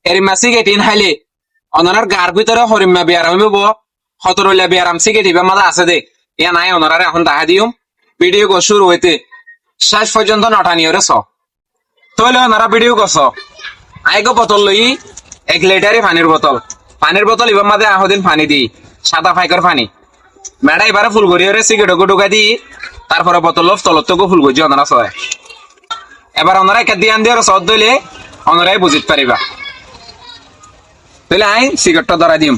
এরিমা cigarette in হাইলে honour গার ভিতরে হরিমা বিয়ারাম হইব হতরইলা বিয়ারাম সিগারেট ইবা মাদা আছে দে ইয়া নাই ওনারা এখন দেখা দিও ভিডিও গো শুরু হইতে শেষ পর্যন্ত নটানিও রে স তইলে ওনারা ভিডিও গছ আইগো বোতল লই 1 লিটারে পানির বোতল ইবা মাদে আহদিন পানি দি সাদা ফাইকার পানি মেডা এবারে ফুল করিও সিগারেট গো ঢুকা দি তারপরে বোতল তলত তো ফুল গজি ওনারা সয় এবার ওনারা একটা দিয়ান দিয়ে সদ দইলে ওনারাই বুঝিত পারিবা তাহলে আই সিগারেটটা ধরা দিম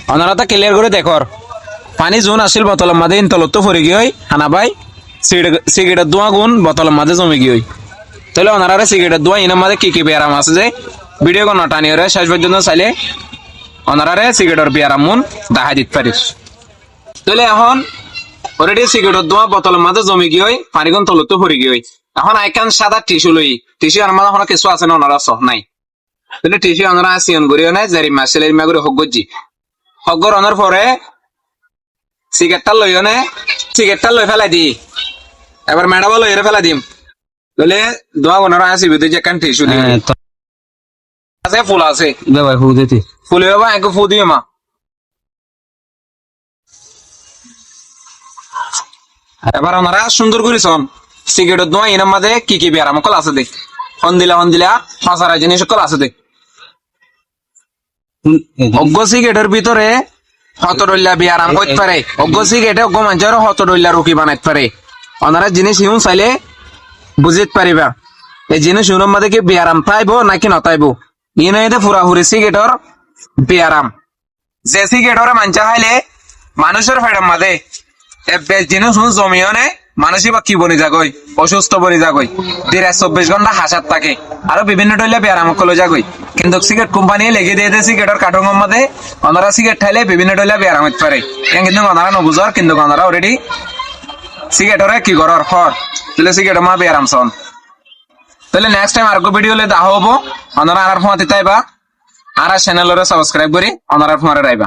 ওনারা তো ক্লিয়ার করে দেখর পানি জোন আসিল বোতলের মাঝে ইনতলত পড়ে গিয়ে হানা ভাই সিগারেটের ধোঁয়া গুণ বোতলের মাঝে জমে গিয়ে তাহলে ওনারা সিগারেটের ধোঁয়া ইনার মাঝে কি কি ব্যায়াম আছে যে ভিডিও কোন টানি রে শেষ পর্যন্ত চাইলে ওনারা সিগারেটের ব্যায়াম মন দেখা দিতে পারিস তাহলে এখন অলরেডি সিগারেটের ধোঁয়া বোতলের মাঝে জমে গিয়ে পানি গুণ তলত পড়ে গিয়ে এখন আইকান সাদা টিস্যু লই টিস্যু আমার মাঝে এখন কিছু আছে না ওনারা সহ নাই তাহলে টিস্যু ওনারা আসিয়ন করিও না জারিমা সেলেরিমা করে হগজি হগর অনার পরে সিগারেটটা লইও নে সিগারেটটা লই ফেলাই দি এবার ম্যাডাম লই ফেলাই দিম তাহলে দোয়া ওনারা আসি বিদে যে কান টিস্যু দি আছে ফুল আছে দে ভাই ফু দিতে ফুল বাবা এক ফু দিও মা এবার ওনারা সুন্দর করে শোন সিগারেটের দোয়া ইনার মাঝে কি কি ব্যায়াম কল আছে দে হন দিলা হাসারা জিনিস কল আছে দে অজ্ঞ সিগারেটের ভিতরে হতডল্লা ব্যায়াম করতে পারে অজ্ঞ সিগারেটে অজ্ঞ মানুষের হতডল্লা রুকি বানাইতে পারে ওনারা জিনিস হিউন চাইলে বুঝিতে পারিবা এই জিনিস হিউনের মধ্যে কি ব্যায়াম পাইব নাকি নতাইব ইয়ে ফুরাফুরি সিগারেটর ব্যায়াম যে সিগারেটর মাঞ্চা খাইলে মানুষের ফেডের মাঝে জিনিস জমিও নে মানুষই বা কি বনি যাগই অসুস্থ বনি যাগই 24 ঘন্টা হাসাত থাকে আরো বিভিন্ন টইলে ব্যায়াম কলে যাগই কিন্তু সিগারেট কোম্পানি লেগে দিয়ে সিগারেটের কার্টনের মধ্যে ওনারা সিগারেট খাইলে বিভিন্ন টইলে ব্যায়াম হতে পারে কিন্তু ওনারা নবুঝর কিন্তু ওনারা অলরেডি সিগারেটরে কি করার হর তাহলে সিগারেট মা ব্যায়াম শোন তাহলে নেক্সট টাইম আর ভিডিও লে দেখা হবো ওনারা আর ফোন দিতে আর চ্যানেলরে সাবস্ক্রাইব করি ওনারা ফোনে রাইবা